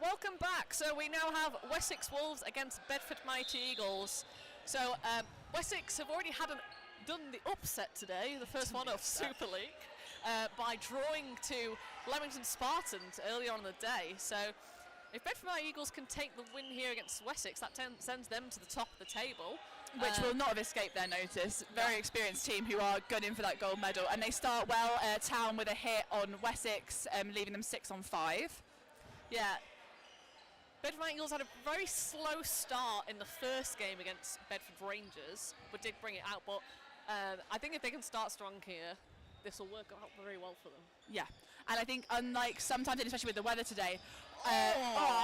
Welcome back. So we now have Wessex Wolves against Bedford Mighty Eagles. So Wessex have already done the upset today, the first one of Super League, by drawing to Leamington Spartans earlier on in the day. So if Bedford Mighty Eagles can take the win here against Wessex, that sends them to the top of the table. Which will not have escaped their notice. Very experienced team who are gunning for that gold medal. And they start well, Town with a hit on Wessex, leaving them 6 on 5. Yeah. Bedford Mighty Eagles had a very slow start in the first game against Bedford Rangers, but did bring it out. But I think if they can start strong here, this will work out very well for them. Yeah, and I think unlike sometimes, especially with the weather today,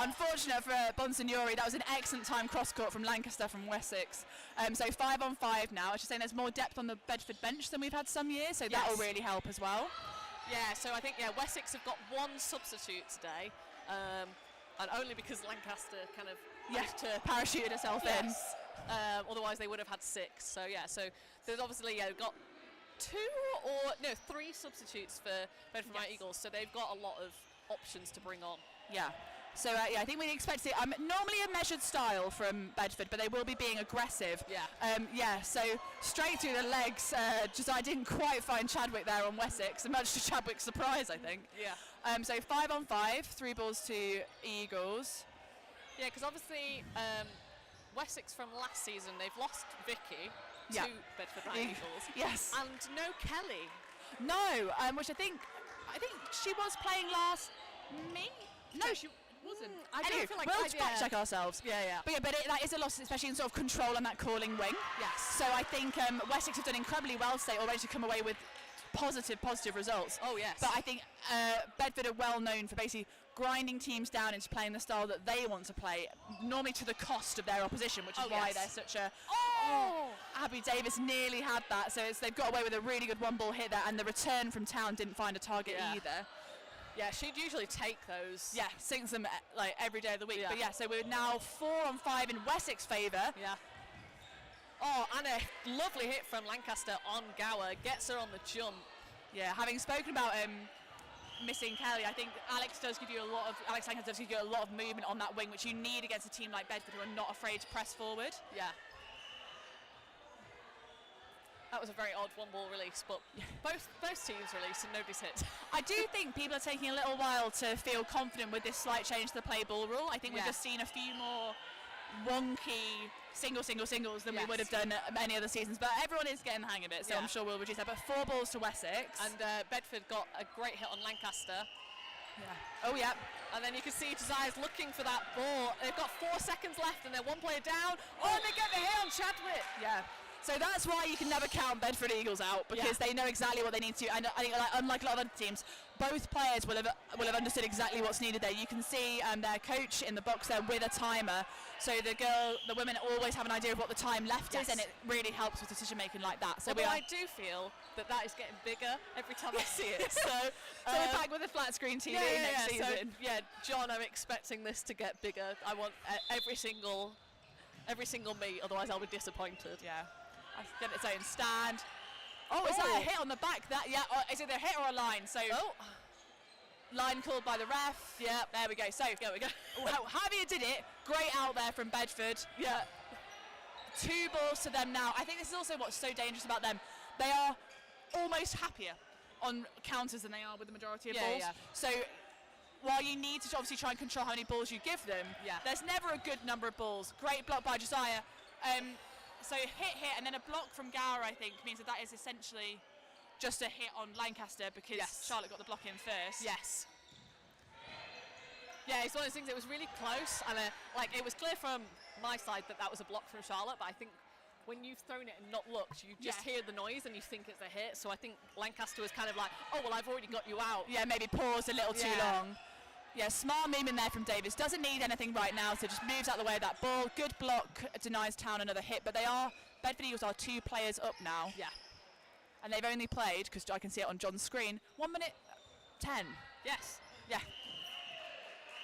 unfortunate for Bonsignori, that was an excellent time cross-court from Lancaster from Wessex. So 5 on 5 now. I was just saying there's more depth on the Bedford bench than we've had some years, so that will really help as well. Yeah, so I think Wessex have got one substitute today, and only because Lancaster kind of managed to parachuted herself in. Otherwise they would have had 6. So so there's obviously got 3 substitutes for Bedford Mighty Eagles, so they've got a lot of options to bring on. Yeah. So I think we expect to see normally a measured style from Bedford, but they will be being aggressive. So straight through the legs. I didn't quite find Chadwick there on Wessex, much to Chadwick's surprise, I think. Yeah. So 5 on 5, 3 balls to Eagles. Yeah, because obviously Wessex from last season, they've lost Vicky to Bedford Mighty Eagles. Yes. And no Kelly. No, which I think she was playing last meet. No, she wasn't. I don't feel like we'll fact check ourselves. Yeah. But that is a loss, especially in sort of control on that calling wing. Yes. So I think Wessex have done incredibly well today, already to come away with positive results. Oh yes. But I think Bedford are well known for basically grinding teams down into playing the style that they want to play, normally to the cost of their opposition, which is why they're such a. Abby Davis nearly had that, so they've got away with a really good one-ball hit there, and the return from Town didn't find a target either. Yeah, she'd usually take those. Yeah, sinks them like every day of the week. Yeah. But so we're now 4 on 5 in Wessex favour. Yeah. Oh, and a lovely hit from Lancaster on Gower, gets her on the jump. Yeah, having spoken about missing Kelly, I think Alex Lancaster does give you a lot of movement on that wing, which you need against a team like Bedford who are not afraid to press forward. Yeah. That was a very odd one-ball release, but both teams released and nobody's hit. I do think people are taking a little while to feel confident with this slight change to the play ball rule. I think we've just seen a few more wonky singles than we would have done many other seasons, but everyone is getting the hang of it, so I'm sure we'll reduce that. But 4 balls to Wessex. And Bedford got a great hit on Lancaster. Yeah. Oh, yeah. And then you can see Josiah's looking for that ball. They've got 4 seconds left and they're 1 player down. Oh, they get the hit on Chadwick. Yeah. So that's why you can never count Bedford Eagles out, because they know exactly what they need to. And I think, unlike a lot of other teams, both players will have understood exactly what's needed there. You can see their coach in the box there with a timer. So the women always have an idea of what the time left is, and it really helps with decision making like that. So I do feel that is getting bigger every time I see it. So we're back with a flat screen TV next season. So, John, I'm expecting this to get bigger. I want every single meet, otherwise I'll be disappointed. Yeah. I get its own stand. Oh, is that a hit on the back? Is it a hit or a line? So line called by the ref. Yeah, there we go. So there we go. Javier did it. Great out there from Bedford. Yeah. 2 balls to them now. I think this is also what's so dangerous about them. They are almost happier on counters than they are with the majority of balls. Yeah. So while you need to obviously try and control how many balls you give them, there's never a good number of balls. Great block by Josiah. So hit, and then a block from Gower, I think, means that is essentially just a hit on Lancaster, because Charlotte got the block in first. Yes. Yeah, it's one of those things. It was really close, and it was clear from my side that was a block from Charlotte, but I think when you've thrown it and not looked, you just hear the noise and you think it's a hit. So I think Lancaster was kind of like, oh, well, I've already got you out. Yeah, maybe paused a little too long. Yeah, smart movement there from Davis. Doesn't need anything right now, so just moves out the way of that ball. Good block, denies Town another hit, but Bedford Eagles are 2 players up now. Yeah. And they've only played, because I can see it on John's screen, 1 minute 10. Yes. Yeah.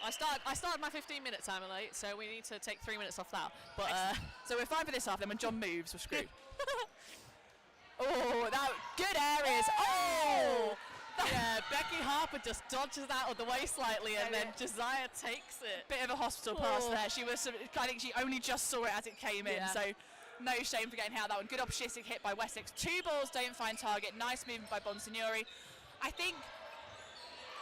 I started my 15-minute timer late, so we need to take 3 minutes off that. But so we're fine for this half, then when John moves, we're screwed. Oh, that good areas. Oh! Yeah, Becky Harper Harper just dodges out of the way slightly, and then Josiah takes it. Bit of a hospital pass there. I think she only just saw it as it came in, so no shame for getting out of that one. Good opportunistic hit by Wessex. 2 balls don't find target. Nice movement by Bonsignori. I think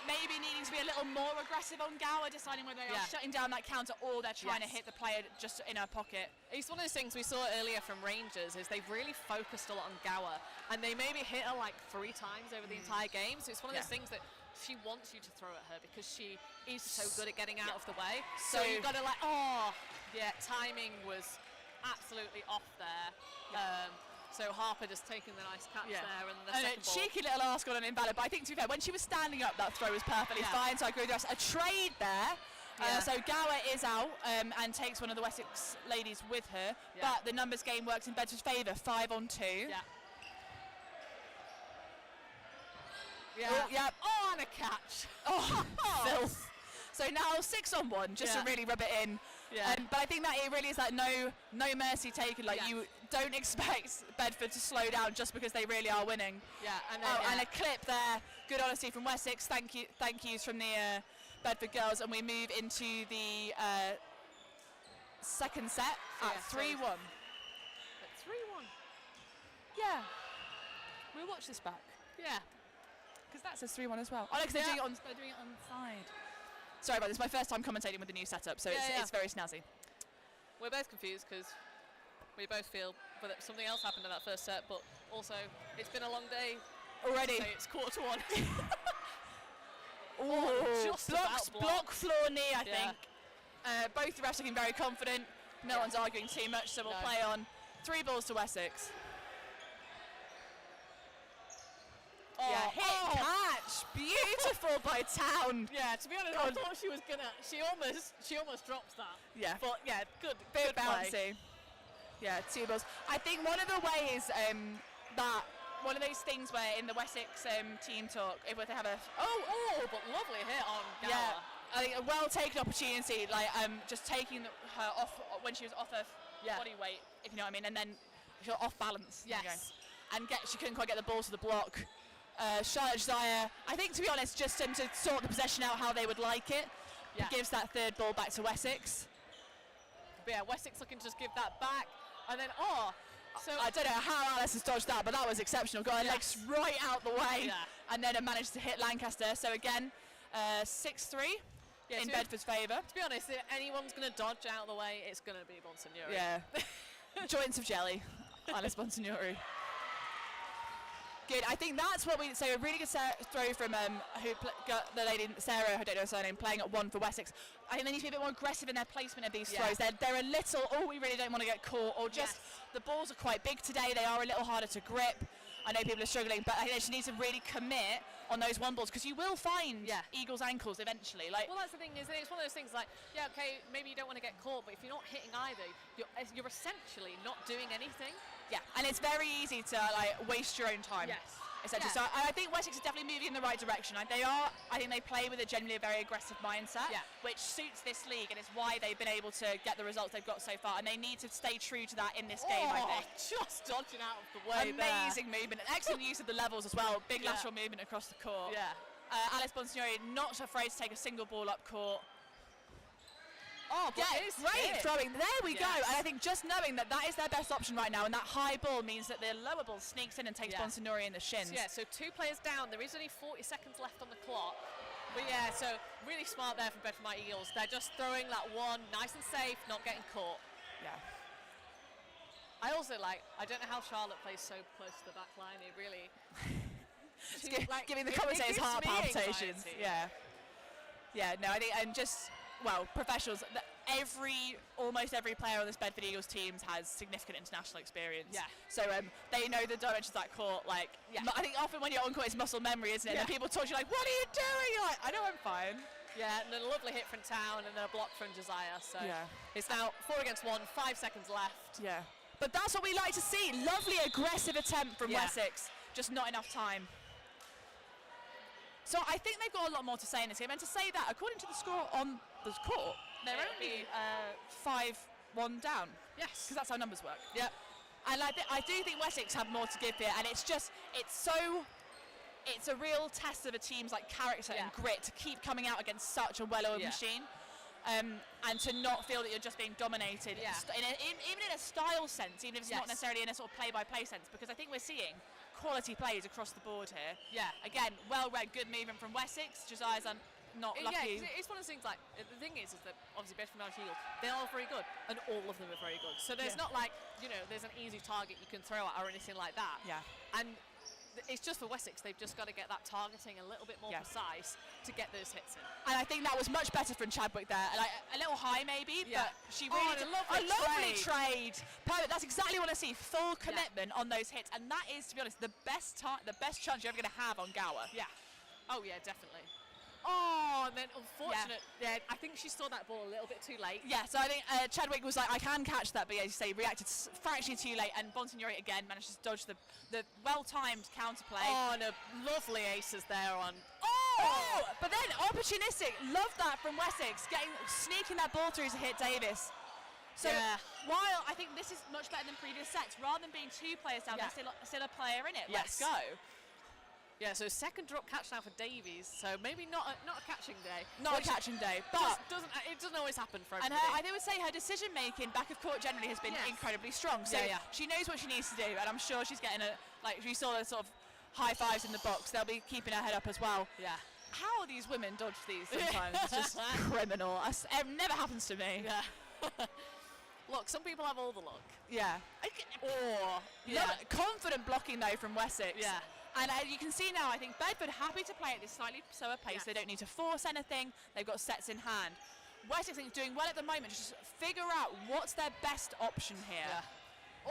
maybe needing to be a little more aggressive on Gower, deciding whether they are shutting down that counter or they're trying to hit the player just in her pocket. It's one of those things we saw earlier from Rangers is they've really focused a lot on Gower, and they maybe hit her like 3 times over the entire game. So it's one of those things that she wants you to throw at her because she is so good at getting out of the way. So you've got to timing was absolutely off there. So Harper just taking the nice catch there, and the second ball. Cheeky little ask on an invalid, but I think to be fair, when she was standing up, that throw was perfectly fine. So I agree with the rest. A trade there. So Gower is out and takes one of the Wessex ladies with her, but the numbers game works in Bedford's favour. 5 on 2. Oh, and a catch. Oh, filth. So now 6 on 1, just to really rub it in. But I think that it really is that no mercy taken. Like you don't expect Bedford to slow down just because they really are winning. And a clip there. Good honesty from Wessex. Thank yous from the Bedford girls, and we move into the second set at 3-1. At 3-1. Yeah. We'll watch this back. Yeah. Because that says 3-1 as well. Oh, no, because they're doing it on the side. Sorry about this. My first time commentating with the new setup, so it's very snazzy. We're both confused because we both feel that something else happened in that first set, but also it's been a long day already. So it's 1:45. Just block floor knee, I think. Both the refs looking very confident. No one's arguing too much, so we'll play on. 3 balls to Wessex. Catch, beautiful by Town. Yeah, to be honest, I thought she was gonna. She almost drops that. Yeah, but good bouncy. Play. Yeah, 2 balls. I think one of the ways that one of those things where in the Wessex team talk, if they have a but lovely hit on Gower. Yeah, I think a well taken opportunity, like just taking her off when she was off her body weight, if you know what I mean, and then she was off balance. Yes, and she couldn't quite get the ball to the block. Charlotte Josiah, I think to be honest, just to sort the possession out how they would like it, gives that 3rd ball back to Wessex. But Wessex looking to just give that back, and then so I don't know how Alice has dodged that, but that was exceptional. Got her legs right out the way, and then managed to hit Lancaster. So again, 6-3 in Bedford's favour. To be honest, if anyone's going to dodge out of the way, it's going to be Bonsignori. Yeah, joints of jelly, Alice Bonsignori. Good. I think that's what we say. A really good throw from got the lady Sarah, I don't know her surname, playing at 1 for Wessex. I think they need to be a bit more aggressive in their placement of these throws. They're a little. We really don't want to get caught, or just the balls are quite big today. They are a little harder to grip. I know people are struggling, but I think they just need to really commit on those 1 balls because you will find Eagles' ankles eventually. Like, well, that's the thing, is it's one of those things like, okay, maybe you don't want to get caught, but if you're not hitting either, you're essentially not doing anything. Yeah, and it's very easy to waste your own time. Yes. Essentially. So I think Wessex are definitely moving in the right direction. I think they play with a generally very aggressive mindset, which suits this league, and it's why they've been able to get the results they've got so far. And they need to stay true to that in this game, I think. Just dodging out of the way. Amazing movement, and excellent use of the levels as well. Big lateral movement across the court. Yeah. Alice Bonsignori not afraid to take a single ball up court. Great throwing. There we go. And I think just knowing that is their best option right now, and that high ball means that the lower ball sneaks in and takes Bonsignori in the shins. So 2 players down. There is only 40 seconds left on the clock. But so really smart there from Bedford Mighty Eagles. They're just throwing that one nice and safe, not getting caught. Yeah. I also I don't know how Charlotte plays so close to the back line. It really... giving the commentators heart palpitations. Yeah. Yeah, no, I think, and just... Well, professionals. Almost every player on this Bedford Eagles team has significant international experience. Yeah. So they know the dimensions of that court. I think often when you're on court, it's muscle memory, isn't it? And people talk to you like, "What are you doing?" You're like, "I know, I'm fine." Yeah, and a lovely hit from Town and a block from Josiah. So it's now 4 against 1, 5 seconds left. Yeah. But that's what we like to see. Lovely aggressive attempt from Wessex. Just not enough time. So I think they've got a lot more to say in this game. And to say that, according to the score on the court, they're only 5-1 down. Yes. Because that's how numbers work. Yep. And I do think Wessex have more to give here. And it's so it's a real test of a team's like character and grit to keep coming out against such a well-oiled machine. And to not feel that you're just being dominated, even in a style sense, even if it's not necessarily in a sort of play-by-play sense, because I think we're seeing quality plays across the board here. Yeah. Again, well-read, good movement from Wessex. Josiah's not lucky. Yeah, it's one of those things like, the thing is that obviously Bedford Mountain Eagles, they're all very good, and all of them are very good. So there's not like, there's an easy target you can throw at or anything like that. Yeah. And it's just for Wessex, they've just got to get that targeting a little bit more precise to get those hits in. And I think that was much better from Chadwick there. Like, a little high maybe, but she really did a lovely trade. Perfect. That's exactly what I see. Full commitment on those hits, and that is, to be honest, the best chance you're ever going to have on Gower. Yeah. Oh yeah, definitely. Oh, and then unfortunate. Yeah, I think she saw that ball a little bit too late. Yeah, so I think Chadwick was like, I can catch that, but as you say, reacted fractionally too late, and Bonsignori again managed to dodge the well-timed counterplay. Oh, and a lovely aces there on. Oh! But then opportunistic. Love that from Wessex, sneaking that ball through to hit Davis. So while I think this is much better than previous sets, rather than being two players down, there's still a player in it. Let's go. Yeah, so second drop catch now for Davies. So maybe not a catching day. Not a catching day, but it doesn't always happen for everybody. And I would say her decision making back of court generally has been incredibly strong. So she knows what she needs to do, and I'm sure she's getting we saw the sort of high fives in the box. They'll be keeping her head up as well. Yeah. How these women dodge these sometimes? It's just criminal. It never happens to me. Yeah. Look, some people have all the luck. Yeah. Confident blocking though from Wessex. Yeah. And you can see now, I think Bedford happy to play at this slightly slower pace. They don't need to force anything. They've got sets in hand. Wessex is doing well at the moment. Just figure out what's their best option here. Yeah.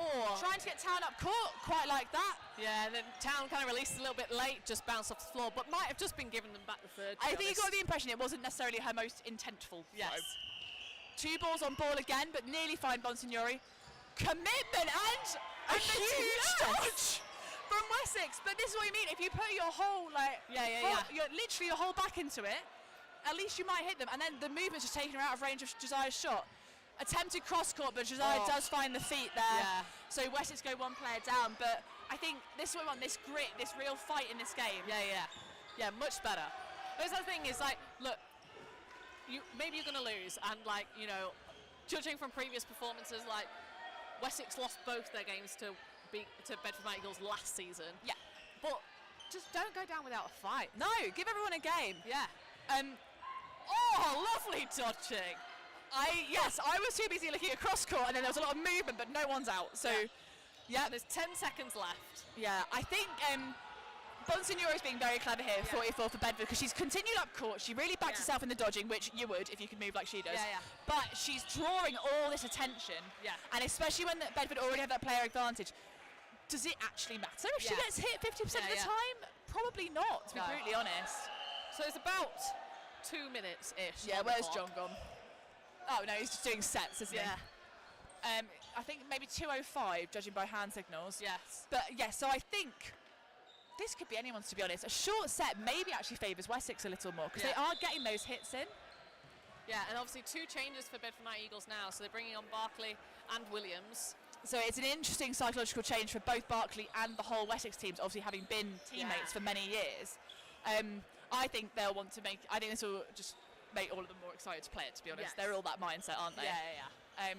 Or trying to get Town up court, quite like that. Yeah, and then Town kind of released a little bit late, just bounced off the floor, but might have just been giving them back the third. I think you got the impression it wasn't necessarily her most intentful. Yes. Two balls on ball again, but nearly fine Bonsignori. Commitment and a huge dodge from Wessex, but this is what you mean. If you put your whole your whole back into it, at least you might hit them. And then the movement's just taking her out of range of Josiah's shot. Attempted cross court, but Josiah does find the feet there. Yeah. So Wessex go one player down. But I think this is what we want: this grit, this real fight in this game. Yeah, much better. But the thing is, like, look, maybe you're gonna lose, and judging from previous performances, like Wessex lost both their games to Bedford Mountain Eagles last season. Yeah. But just don't go down without a fight. No, give everyone a game. Yeah. Lovely dodging. I was too busy looking across court, and then there was a lot of movement, but no one's out. So, there's 10 seconds left. Yeah, I think Bonsignori's being very clever here, 44 for Bedford, because she's continued up court. She really backs herself in the dodging, which you would if you could move like she does. But she's drawing all this attention. Yeah. And especially when Bedford already have that player advantage. Does it actually matter if she gets hit 50% of the time? Probably not, to be brutally honest. So it's about 2 minutes-ish. Yeah, where's John gone? Oh, no, he's just doing sets, isn't he? I think maybe 2:05, judging by hand signals. Yes. But, so I think this could be anyone's, to be honest. A short set maybe actually favours Wessex a little more, because they are getting those hits in. Yeah, and obviously 2 changes for Bedford Mountain Eagles now, so they're bringing on Barkley and Williams. So it's an interesting psychological change for both Barkley and the whole Wessex teams, obviously having been teammates for many years. I think they'll want to I think this will just make all of them more excited to play it, to be honest. Yes. They're all that mindset, aren't they? Yeah.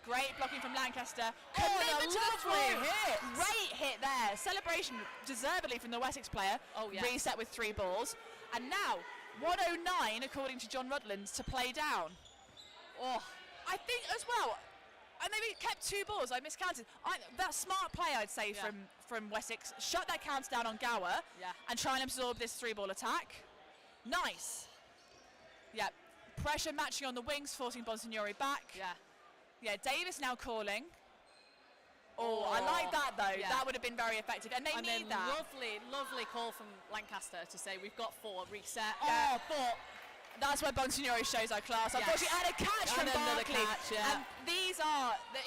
Great blocking from Lancaster. Commitment to the throw. Hit. Great hit there. Celebration deservedly from the Wessex player. Oh, yeah. Reset with 3 balls. And now 109, according to John Rudland, to play down. Oh, I think as well. And they kept 2 balls. I miscounted. That smart play, I'd say, from Wessex. Shut that counter down on Gower and try and absorb this 3-ball attack. Nice. Yeah. Pressure matching on the wings, forcing Bonsignori back. Yeah, Davis now calling. Oh, I like that, though. Yeah. That would have been very effective. And they need that. Lovely call from Lancaster to say, we've got 4, reset. Yeah. But that's where Bonsignori shows our class. Unfortunately, and a catch from Barkley. And these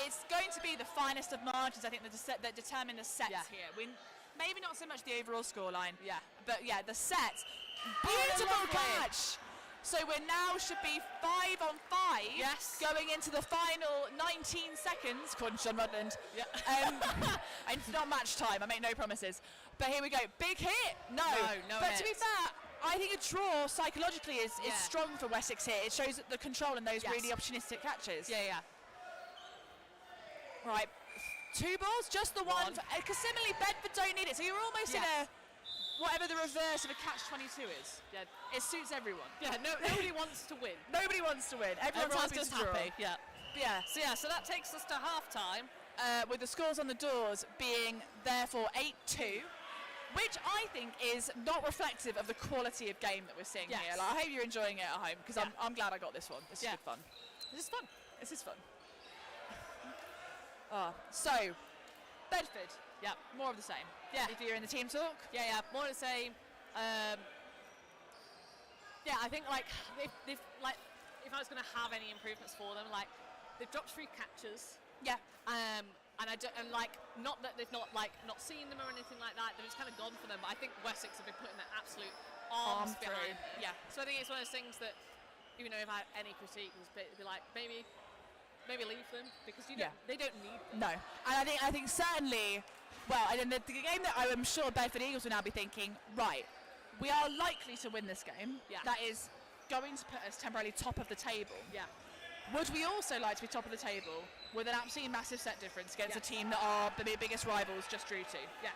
it's going to be the finest of margins, I think, that determine the sets here. Maybe not so much the overall scoreline. Yeah. But, the sets. Beautiful catch. So we now should be 5 on 5. Yes. Going into the final 19 seconds, according to John Rudland. Yeah. It's not match time. I make no promises. But here we go. Big hit. No But to be fair, I think a draw psychologically is strong for Wessex here. It shows the control in those really opportunistic catches. Yeah. Right. 2 balls, just the one. Because similarly, Bedford don't need it. So you're almost in a, whatever the reverse of a catch-22 is. Yeah. It suits everyone. Yeah, nobody wants to win. Nobody wants to win. Everyone's just happy to draw. happy. Yeah. So that takes us to half-time. With the scores on the doors being therefore 8-2, which I think is not reflective of the quality of game that we're seeing here. Like, I hope you're enjoying it at home, because I'm glad I got this one. This is good fun. This is fun. So, Bedford. Yeah. More of the same. Yeah. If you're in the team talk. Yeah. More of the same. I think like they've like, if I was going to have any improvements for them, like they've dropped 3 catches. Yeah. And like not that they've not seen them or anything like that. They've just kind of gone for them. But I think Wessex have been putting their absolute arms behind them. Yeah. So I think it's one of those things that, even though if I had any critique, was be like maybe leave them, because they don't need them. No. And I think certainly, well, and in the game that I'm sure Bedford Eagles will now be thinking, right, we are likely to win this game. Yeah. That is going to put us temporarily top of the table. Yeah. Would we also like to be top of the table with an absolutely massive set difference against a team that our biggest rivals just drew to? Yeah.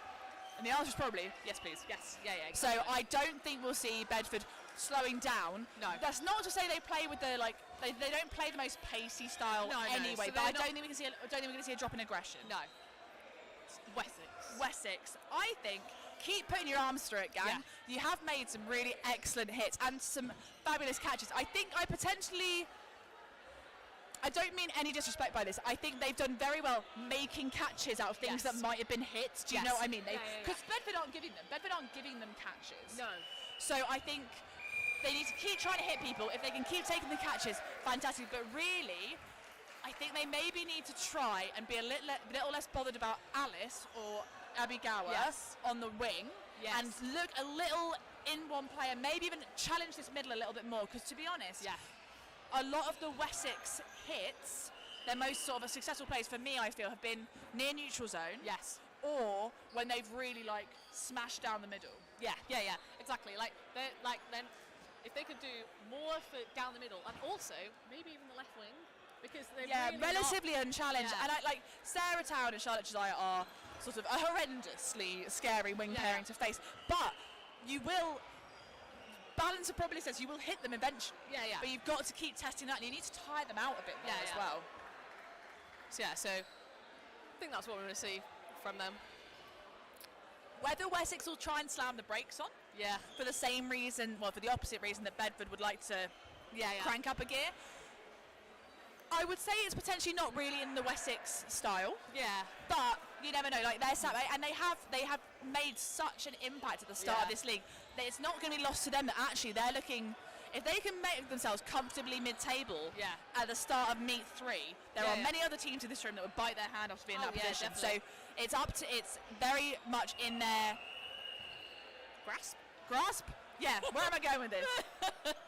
And the answer is probably yes, please. Yes. Yeah. So Exactly. I don't think we'll see Bedford slowing down. No. That's not to say they play with the they don't play the most pacey style anyway. So but I don't think we can see a drop in aggression. No. Wessex. I think keep putting your arms through it, gang. Yeah. You have made some really excellent hits and some fabulous catches. I think I don't mean any disrespect by this. I think they've done very well making catches out of things that might have been hits. Do you know what I mean? Because Bedford aren't giving them catches. No. So I think they need to keep trying to hit people. If they can keep taking the catches, fantastic. But really, I think they maybe need to try and be a little less bothered about Alice or Abby Gower on the wing and look a little in one player, maybe even challenge this middle a little bit more. Because to be honest, a lot of the Wessex hits, their most sort of successful plays for me, I feel, have been near neutral zone. Yes. Or when they've really smashed down the middle. Yeah. Exactly. Then if they could do more for down the middle, and also maybe even the left wing, because they're really relatively unchallenged. And Sarah Town and Charlotte Josiah are sort of a horrendously scary wing pairing to face, but you will. Balance of probability says you will hit them eventually. But you've got to keep testing that, and you need to tire them out a bit more as well. So I think that's what we're going to see from them. Whether Wessex will try and slam the brakes on, for the same reason, for the opposite reason that Bedford would like to crank up a gear, I would say it's potentially not really in the Wessex style. But you never know. Like and they have made such an impact at the start of this league that it's not going to be lost to them that actually they're looking. If they can make themselves comfortably mid-table at the start of meet 3, there are many other teams in this room that would bite their hand off to be in that position. Definitely. So it's very much in their grasp. Yeah, where am I going with this?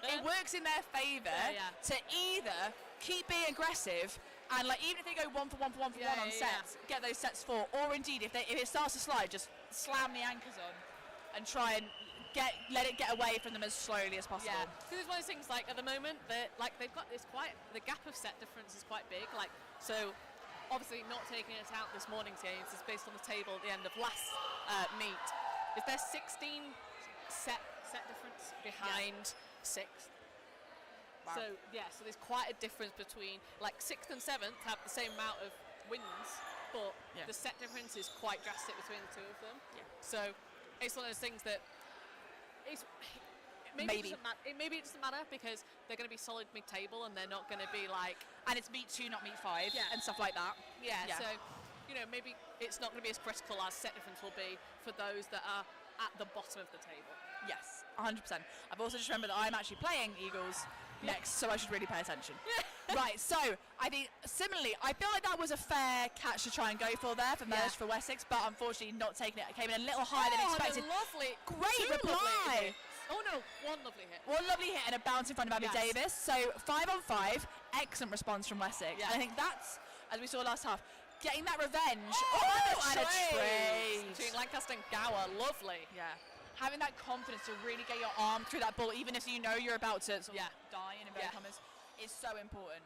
It works in their favour to either keep being aggressive and even if they go one for one on sets, get those sets 4, or indeed if it starts to slide, just slam the anchors on and try and let it get away from them as slowly as possible. Because it's one of those things, at the moment that they've got this the gap of set difference is quite big. So obviously not taking into account this morning's games is based on the table at the end of last meet. Is there 16 set difference behind 6th? Wow. So so there's quite a difference between 6th and 7th have the same amount of wins, but the set difference is quite drastic between the two of them. So it's one of those things that maybe it doesn't matter because they're going to be solid mid-table and they're not going to be and it's meet 2 not meet 5 and stuff like that. So maybe it's not going to be as critical as set difference will be for those that are at the bottom of the table. Yes, 100%. I've also just remembered that I'm actually playing Eagles next, so I should really pay attention. Right, so I think similarly, I feel like that was a fair catch to try and go for there for Merge for Wessex, but unfortunately not taking it. It came in a little higher than expected. Great reply. Oh no, one lovely hit. One lovely hit and a bounce in front of Abby Davis. So 5 on 5, excellent response from Wessex. And I think that's, as we saw last half, getting that revenge. And a trade. between Lancaster and Gower, lovely. Yeah. Having that confidence to really get your arm through that ball, even if you know you're about to sort of die in inverted commas, is so important.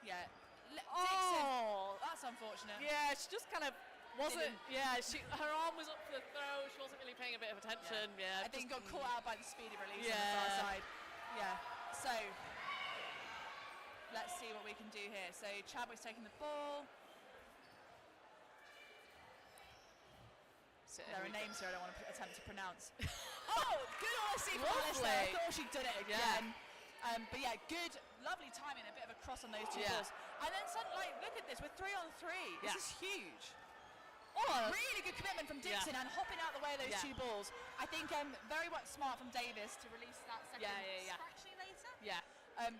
Yeah. Dixon, that's unfortunate. Yeah, she just kind of wasn't. Yeah, her arm was up for the throw. She wasn't really paying a bit of attention. Yeah, I think got caught out by the speedy release on the far side. Yeah. So let's see what we can do here. So Chadwick's taking the ball. There are names here I don't want to attempt to pronounce. Good honesty from Alistair. I thought she'd done it again. But yeah, good, lovely timing, a bit of a cross on those two balls. And then look at this, we're 3-on-3. This is huge. Really good commitment from Dixon and hopping out the way of those two balls. I think very much smart from Davis to release that second fractionally later. Yeah.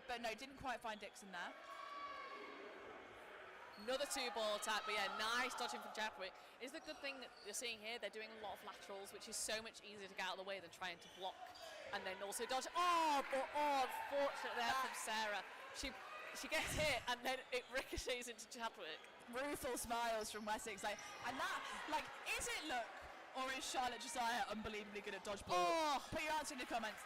But no, didn't quite find Dixon there. Another 2-ball attack, but nice dodging from Chadwick. Is the good thing that you're seeing here, they're doing a lot of laterals, which is so much easier to get out of the way than trying to block and then also dodge. Unfortunate there from Sarah. She gets hit and then it ricochets into Chadwick. Rueful smiles from Wessex, and that, is it luck or is Charlotte Josiah unbelievably good at dodgeball? Put your answer in the comments.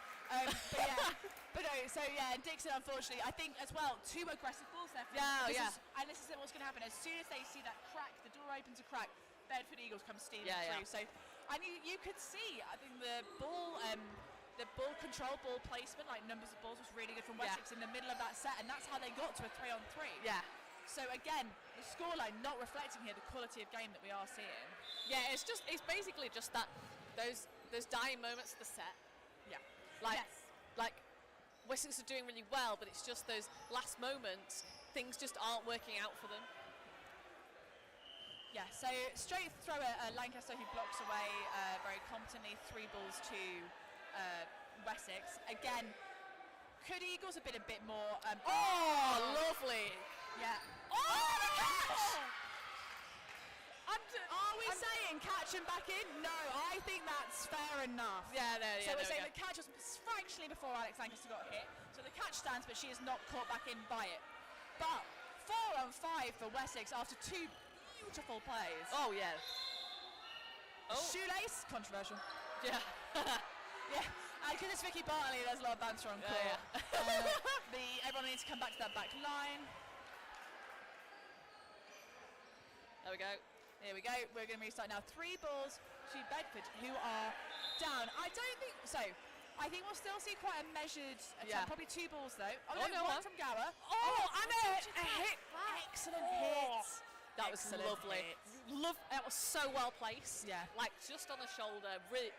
Dixon, unfortunately, I think as well, 2 aggressive balls there. And this is what's going to happen. As soon as they see that crack, the door opens a crack, Bedford Eagles come steaming through. So, and you could see, I think the ball control, ball placement, numbers of balls was really good from Wessex in the middle of that set, and that's how they got to a 3-on-3. Yeah. So again, the scoreline not reflecting here the quality of game that we are seeing. Yeah, it's basically just that those dying moments of the set. Yeah. Wessex are doing really well, but it's just those last moments, things just aren't working out for them. Yeah, so straight throw Lancaster who blocks away very competently, 3 balls to Wessex. Again, could Eagles have been a bit more... lovely! Yeah. The catch! Are we saying catch him back in? No, I think that's fair enough. So we're saying the catch was fractionally before Alex Lancaster got hit. So the catch stands, but she is not caught back in by it. But 4-on-5 for Wessex after 2 beautiful plays. Shoelace, controversial. Yeah. Because it's Vicky Bartley, there's a lot of banter on court. Everyone needs to come back to that back line. There we go. Here we go. We're going to restart now. 3 balls to Bedford, who are down. I don't think so. I think we'll still see quite a measured attempt. Probably 2 balls though. One from Gower. And a hit. Excellent hit. That was lovely. That was so well placed. Yeah. Just on the shoulder. Really,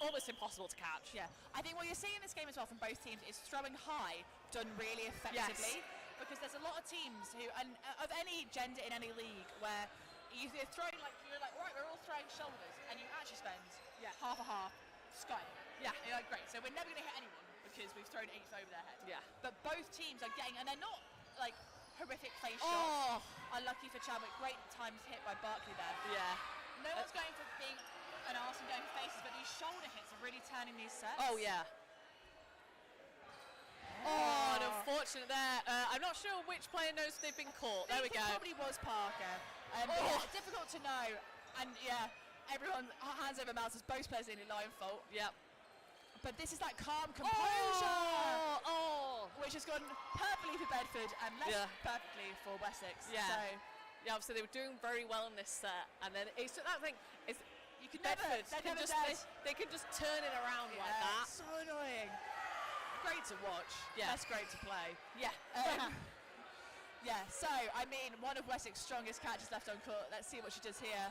almost impossible to catch. Yeah. I think what you're seeing in this game as well from both teams is throwing high done really effectively. Yes. Because there's a lot of teams who, and of any gender in any league, where you're throwing you're right, we're all throwing shoulders, and you actually spend half a half sky. Yeah. And you're great. So we're never going to hit anyone because we've thrown 8 over their head. Yeah. But both teams are getting, and they're not horrific face shots. Unlucky for Chadwick. Great times hit by Barkley there. Yeah. No one's going for being an arse and going for faces, but these shoulder hits are really turning these sets. And unfortunate there. I'm not sure which player knows they've been caught. There we go. It probably was Parker. Difficult to know. And everyone hands over mouths as both players in line fault. Yep. But this is that calm composure, which has gone perfectly for Bedford and less perfectly for Wessex. Yeah. So, obviously they were doing very well in this set, and then it's that thing. You can Bedford they can just turn it around like that. So annoying. Great to watch. Yeah. That's great to play. Yeah. So I mean, one of Wessex' strongest catches left on court. Let's see what she does here.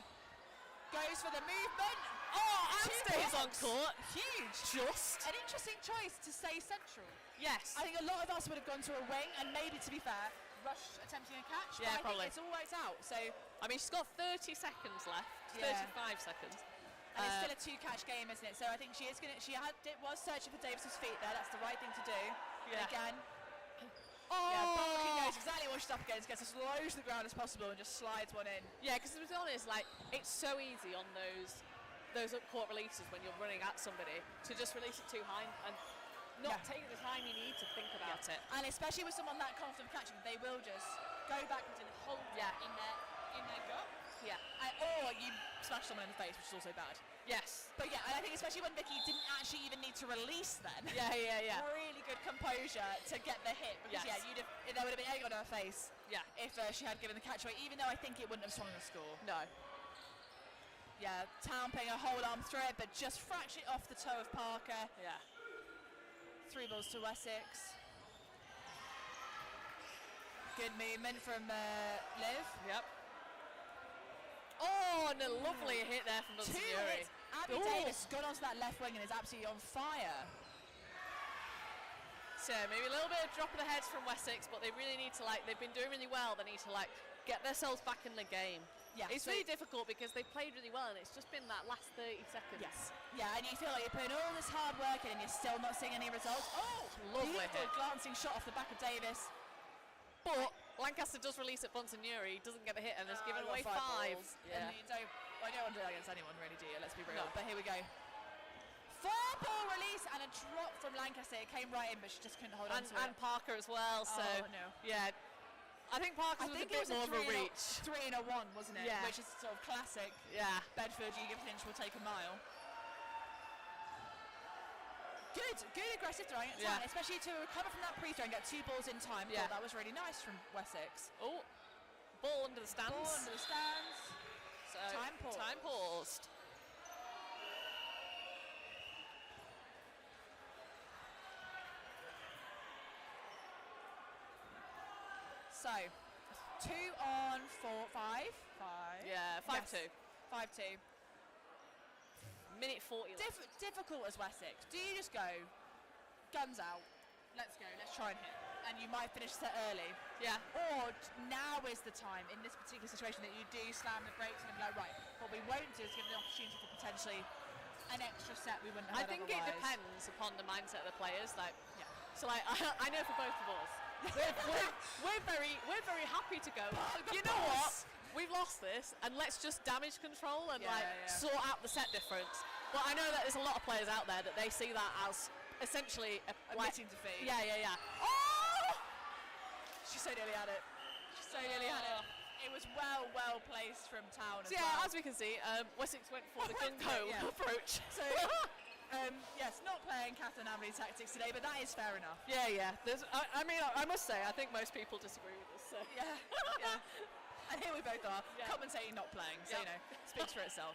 Goes for the movement. And stays on court. Huge. Just an interesting choice to stay central. Yes. I think a lot of us would have gone to a wing, and maybe, to be fair, Rush attempting a catch. Yeah, but I think it's all worked out. So I mean, she's got 30 seconds left. 35 seconds. And it's still a 2-catch game, isn't it? So I think she is gonna. Was searching for Davis's feet there. That's the right thing to do. Yeah. And again. Barkley knows exactly what she's up against, gets as low to the ground as possible and just slides one in. Yeah, because to be honest, it's so easy on those up-court releases when you're running at somebody to just release it too high and not take the time you need to think about it. And especially with someone that confident catching, they will just go backwards and hold in in their gut. Yeah. Or you smash someone in the face, which is also bad. Yes. But yeah, and I think especially when Vicky didn't actually even need to release then. Yeah. Really good composure to get the hit. Because Yes. there would have been egg on her face. Yeah. If she had given the catch away, even though I think it wouldn't have swung the score. No. Yeah, Town putting a whole arm through it, but just fraction off the toe of Parker. Yeah. 3 balls to Wessex. Good movement from Liv. Yep. Oh, and a lovely hit there from Bunsen 2 Yuri. hits. Abby Davis has gone onto that left wing and is absolutely on fire. So maybe a little bit of drop of the heads from Wessex, but they really need to they've been doing really well. They need to get themselves back in the game. Yeah, it's really difficult because they played really well and it's just been that last 30 seconds. Yes. Yeah, and you feel like you're putting all this hard work in and you're still not seeing any results. Oh, lovely beautiful hit. Glancing shot off the back of Davis. But Lancaster does release at Bunsen Yuri, doesn't get the hit and has given away 5. Yeah. And you don't want to do that against anyone really, do you? Let's be real. No. But here we go. 4-ball release and a drop from Lancaster. It came right in, but she just couldn't hold on to it. And Parker as well. So no. Yeah. I think Parker's was a bit more of a reach. 3 and a 1, wasn't it? Yeah. Which is sort of classic. Yeah. Bedford, you give an inch, we'll take a mile. Good aggressive throwing at time, especially to recover from that pre-throw and get 2 balls in time. Yeah. That was really nice from Wessex. Oh, ball under the stands. Ball under the stands. So time paused. Time paused. So, 2 on 4, 5. Yeah, 5-2. 5-2. Minute 40 left. Difficult as Wessex. Do you just go, guns out, let's go, let's try and hit, and you might finish set early? Yeah. Or now is the time in this particular situation that you do slam the brakes and be like, right, what we won't do is give the opportunity for potentially an extra set we wouldn't have. I think otherwise. it depends upon the mindset of the players. So I know for both of us, we're very happy to go. You know what? We've lost this, and let's just damage control and sort out the set difference. But I know that there's a lot of players out there that they see that as essentially admitting defeat. Yeah. Oh! She so nearly had it. It was well placed from Town as well. As we can see, Wessex went for the gung-ho approach. So, yes, not playing Catherine Amberley tactics today, but that is fair enough. Yeah. I mean, I must say, I think most people disagree with us. So. Yeah. And here we both are, commentating, not playing, so, speaks for itself.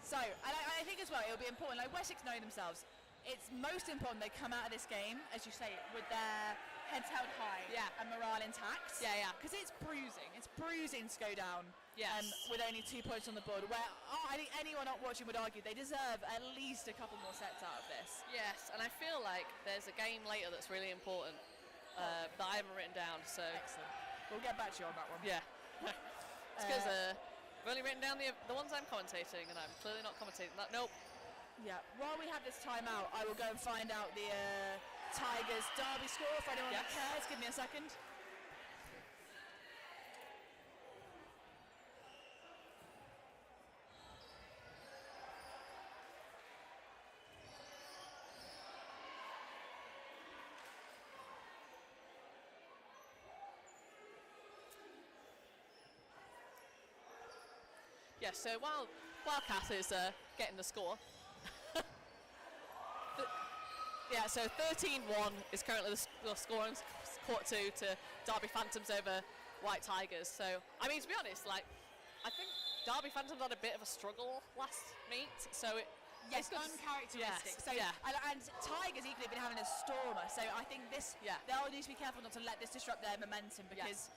So, and I think as well, it'll be important, Wessex know themselves. It's most important they come out of this game, as you say, with their heads held high and morale intact. Yeah. Because it's bruising to go down with only 2 points on the board, where I think anyone not watching would argue they deserve at least a couple more sets out of this. Yes, and I feel like there's a game later that's really important that I haven't written down, so... Excellent. We'll get back to you on that one. Yeah. It's because I've only written down the ones I'm commentating, and I'm clearly not commentating that. Nope. Yeah. While we have this time out, I will go and find out the Tigers derby score for anyone that cares. Give me a second. Yeah, so while Cat is getting the score, so 13-1 is currently the score in quarter 2 to Derby Phantoms over White Tigers. So, I mean, to be honest, I think Derby Phantoms had a bit of a struggle last meet, so it's uncharacteristic. And Tigers equally have been having a stormer, so I think they'll need to be careful not to let this disrupt their momentum, because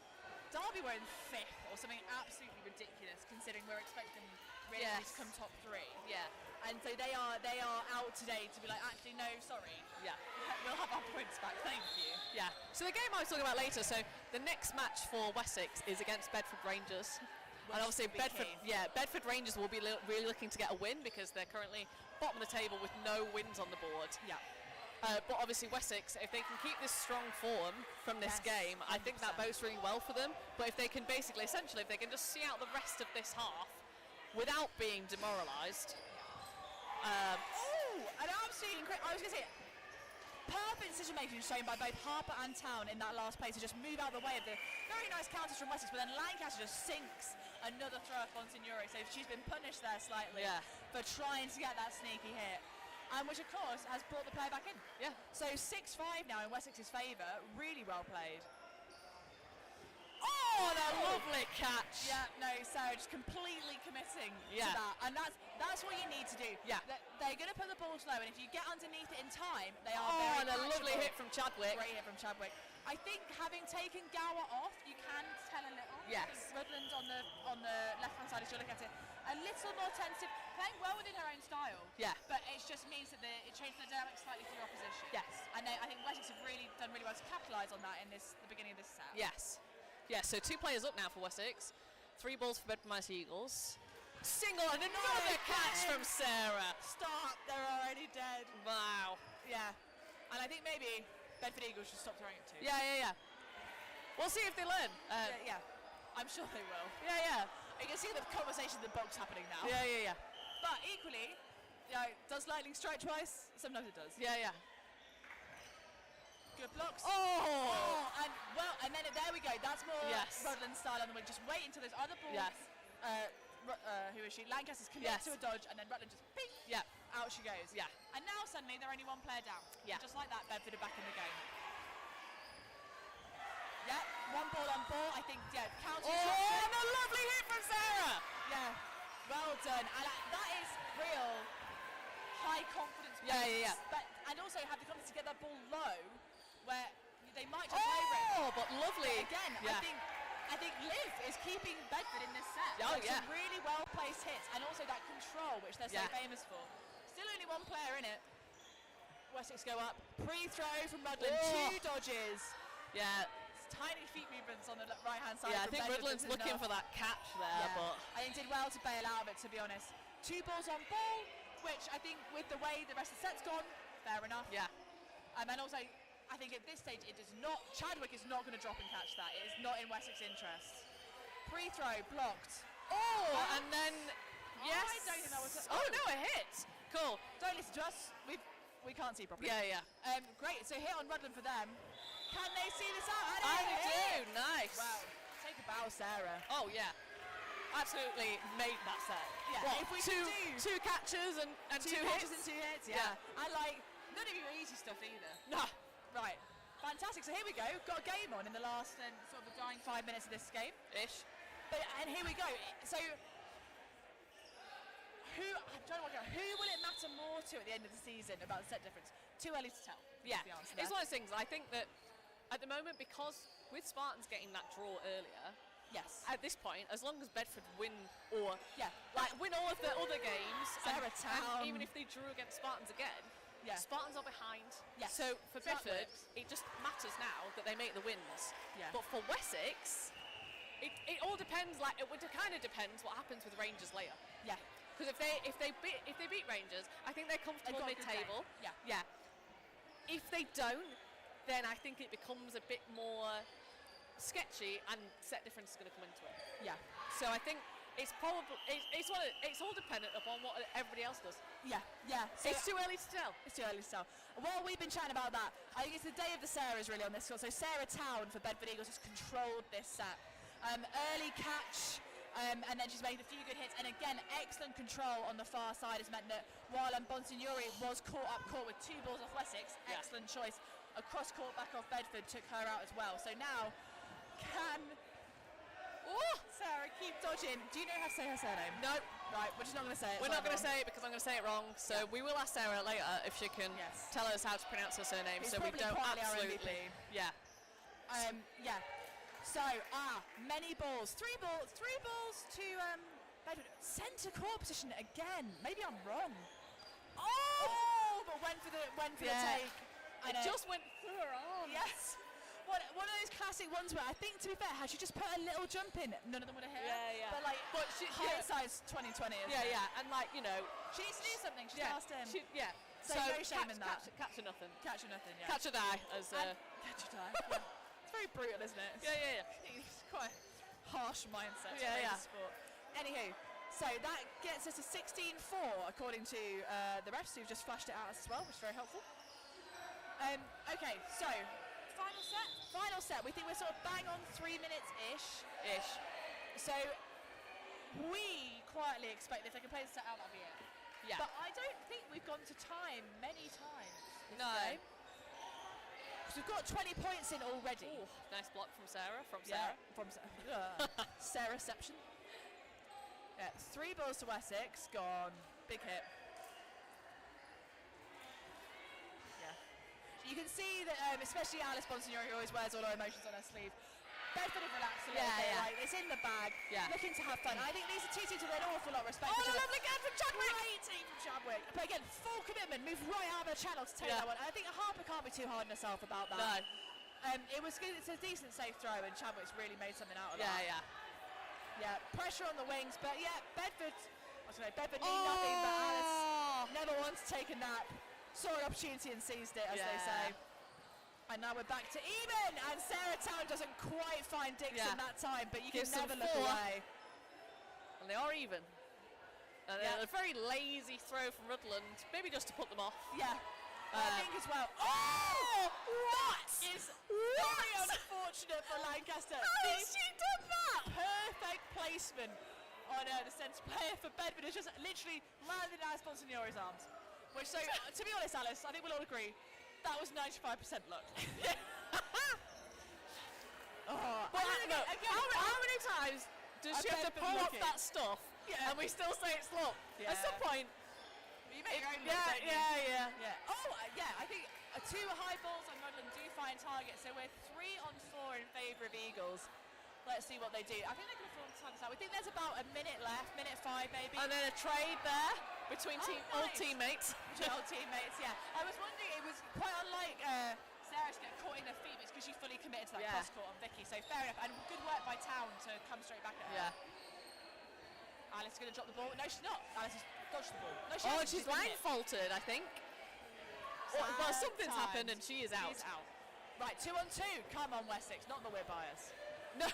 Derby were in 5th or something absolutely ridiculous, considering we're expecting really to come top 3. Yeah. And so they are out today to be like, actually, no, sorry. Yeah. We'll have our points back, thank you. Yeah. So the game I was talking about later, so the next match for Wessex is against Bedford Rangers. And obviously Bedford Rangers will be really looking to get a win because they're currently bottom of the table with no wins on the board. Yeah. But obviously Wessex, if they can keep this strong form from this game, 100%. I think that bodes really well for them. But if they can essentially, if they can just see out the rest of this half without being demoralised. An absolutely incredible, I was going to say, perfect decision making shown by both Harper and Town in that last play to just move out of the way of the very nice counters from Wessex, but then Lancaster just sinks another throw off on Signori. So she's been punished there slightly for trying to get that sneaky hit. Which of course has brought the player back in. Yeah. So 6-5 now in Wessex's favour. Really well played. Oh, what a lovely catch. Yeah, no, Sarah just completely committing to that. And that's what you need to do. Yeah. They're going to put the ball slow, and if you get underneath it in time, they are very and a lovely hit from Chadwick. Great hit from Chadwick. I think having taken Gower off, you can tell a little. Yes. Rudland on the left-hand side, as you look at it, a little more tentative, playing well within her own style. Yeah. But it just means that it changed the dynamic slightly for the opposition. Yes. And I think Wessex have done really well to capitalise on that in the beginning of this set. Yes. Yeah, so 2 players up now for Wessex. 3 balls for Bedford Mighty Eagles. Single and another catch from Sarah. Stop, they're already dead. Wow. Yeah. And I think maybe Bedford Eagles should stop throwing it too. Yeah. We'll see if they learn. Yeah. I'm sure they will. Yeah. You can see the conversation in the box happening now. Yeah. But equally, does lightning strike twice? Sometimes it does. Yeah. Good blocks. And then there we go. That's more Rudland style on the wing. Just wait until there's other balls. Yes. Who is she? Lancaster's commit to a dodge, and then Rutland just ping. Yeah. Out she goes. Yeah. And now suddenly they're only 1 player down. Yeah. Just like that, Bedford are back in the game. Yeah. 1 ball on ball. I think. Yeah. Counter. And a lovely hit from Sarah. Yeah. Well done. And that is real high confidence. Yeah. But and also have the confidence to get that ball low, where they might just over it. Oh, but lovely. But again, I think Liv is keeping Bedford in this set. Some really well placed hits, and also that control, which they're so famous for. Still only 1 player in it. Wessex go up. Pre-throw from Rudland. 2 dodges. Yeah. Tiny feet movements on the right-hand side. Yeah, I think Rudland's looking for that catch there, but I think did well to bail out of it, to be honest. 2 balls on ball, which I think with the way the rest of the set's gone, fair enough. Yeah. And then also, I think at this stage it is not. Chadwick is not going to drop and catch that. It is not in Wessex's interest. Pre-throw blocked. And then yes. I don't think that was. No, a hit. Cool. Don't listen to us. We can't see properly. Yeah. Great. So hit on Rudland for them. Can they see this out? I do. Nice. Wow. Take a bow, Sarah. Oh yeah. Absolutely made that set. Yeah. What, if we two catches and 2 hits. And 2 hits. Yeah. And none of you are easy stuff either. No. Right. Fantastic. So here we go. Got a game on in the last sort of the dying 5 minutes of this game. Ish. And here we go. So who will it matter more to at the end of the season about the set difference? Too early to tell. Yeah. It's one of those things. I think that at the moment, because with Spartans getting that draw earlier, yes. At this point, as long as Bedford win win all of their other games, Sarah Town, and even if they drew against Spartans again, Spartans are behind. Yes. So for Bedford, it just matters now that they make the wins. Yeah. But for Wessex, it all depends. It kind of depends what happens with Rangers later. Yeah. Because if they beat Rangers, I think they're comfortable mid-table. Yeah. If they don't, then I think it becomes a bit more sketchy, and set difference is going to come into it. Yeah. So I think it's probably it's all dependent upon what everybody else does. Yeah. So it's too early to tell. It's too early to tell. While we've been chatting about that, I think it's the day of the Sarahs really on this score. So Sarah Town for Bedford Eagles has controlled this set. Early catch. And then she's made a few good hits, and again, excellent control on the far side has meant that while Bonsignori was caught with 2 balls off Wessex, excellent choice. A cross court back off Bedford took her out as well. So now, can Sarah keep dodging? Do you know how to say her surname? No. Right, we're just not going to say it. We're not going to say it because I'm going to say it wrong. So we will ask Sarah later if she can tell us how to pronounce her surname, so we don't absolutely. Yeah. So, many balls. 3 balls to Bedford. Centre court position again. Maybe I'm wrong. But went for the take. It just went through her arm. Yes. One of those classic ones where I think, to be fair, had she just put a little jump in, none of them would have hit her. Yeah. But hindsight's 2020. Yeah. And she needs to do something. She's asked him. So no shame in that. Catch or nothing. Catch or nothing. Yeah. Catch or die. Catch or die. Yeah. It's very brutal, isn't it? Yeah. It's quite a harsh mindset. Yeah. Sport. Anywho, so that gets us to 16-4 according to the refs who've just flashed it out as well, which is very helpful. Okay, so final set. We think we're sort of bang on 3 minutes-ish. So we quietly expect if they can play the set out, that'll be it. Yeah. But I don't think we've gone to time many times this No. game. So we've got 20 points in already. Ooh, nice block from Sarah. Sarahception. Yeah, 3 balls to Wessex, gone. Big hit. Yeah. You can see that, especially Alice Bonsignori, who always wears all her emotions on her sleeve. Bedford have relaxed a little bit, like it's in the bag, looking to have fun. I think these are two teams with an awful lot of respect. Oh, lovely again from Chadwick! Great team from Chadwick. But again, full commitment, move right out of the channel to take that one. And I think Harper can't be too hard on herself about that. No. It was good. It's a decent safe throw, and Chadwick's really made something out of that. Yeah, pressure on the wings, but Bedford need nothing, but Alice never once taken that. Saw an opportunity and seized it, as they say. And now we're back to even, and Sarah Town doesn't quite find Dixon that time, but you can never look away. And they are even. And a very lazy throw from Rutland, maybe just to put them off. Yeah, I think as well. Oh, that is very unfortunate for Lancaster. How has she done that? Perfect placement on the centre player for Bedford. It's just literally landed in Alice Bonsignori's arms. Which, so, to be honest, Alice, I think we'll all agree, that was 95% luck. How many times does she have to pull off that stuff and we still say it's luck? At some point. You make your own luck, don't you? Oh, I think 2 high balls on Rutland do find targets, so we're 3 on 4 in favour of Eagles. Let's see what they do. I think they can afford to time this out. We think there's about a minute left, minute 5 maybe. And then a trade there between old teammates. Old teammates, I was wondering, it was quite unlike Sarah's getting caught in her feet, it's because she fully committed to that cross court on Vicky, so fair enough. And good work by Town to come straight back at her. Alice is going to drop the ball. No, she's not. Alice has dodged the ball. No, she's blindfolded, I think. Well, something's happened and she is out. She's out. Right, 2 on 2. Come on, Wessex. Not that we're biased. No.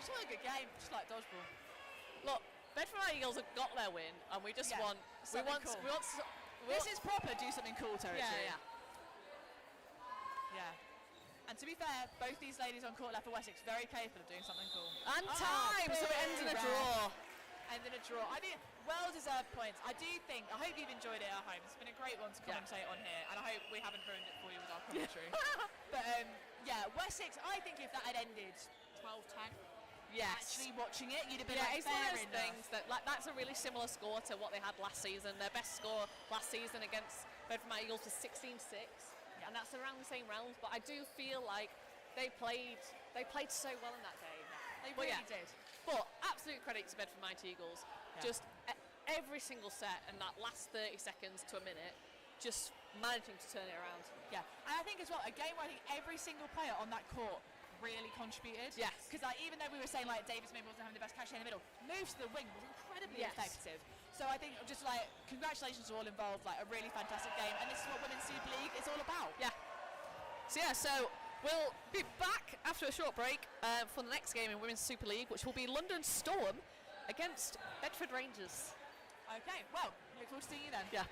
Just want a good game. Just like dodgeball. Look, Bedford Eagles have got their win, and we just want. This is proper. Do something cool territory. Yeah. And to be fair, both these ladies on court left for Wessex very capable of doing something cool. And time, so it ends in a draw. End in a draw. I think well-deserved points. I hope you've enjoyed it at home. It's been a great one to commentate on here, and I hope we haven't ruined it for you with our commentary. But Wessex, I think if that had ended 12-10, actually watching it, you'd have been it's one of those things that that's a really similar score to what they had last season. Their best score last season against Bedford Eagles was 16-6, and that's around the same rounds. But I do feel like they played so well in that game. They really did. But absolute credit to Bedford Mighty Eagles. Just every single set and that last 30 seconds to a minute, just managing to turn it around. Yeah, and I think as well, a game where I think every single player on that court really contributed. Yes. Because even though we were saying Davis maybe wasn't having the best catch in the middle, moves to the wing was incredibly effective. So I think just congratulations to all involved, a really fantastic game, and this is what Women's Super League is all about. So we'll be back after a short break for the next game in Women's Super League, which will be London Storm against Bedford Rangers. Okay, well, look forward to seeing you then. Yeah.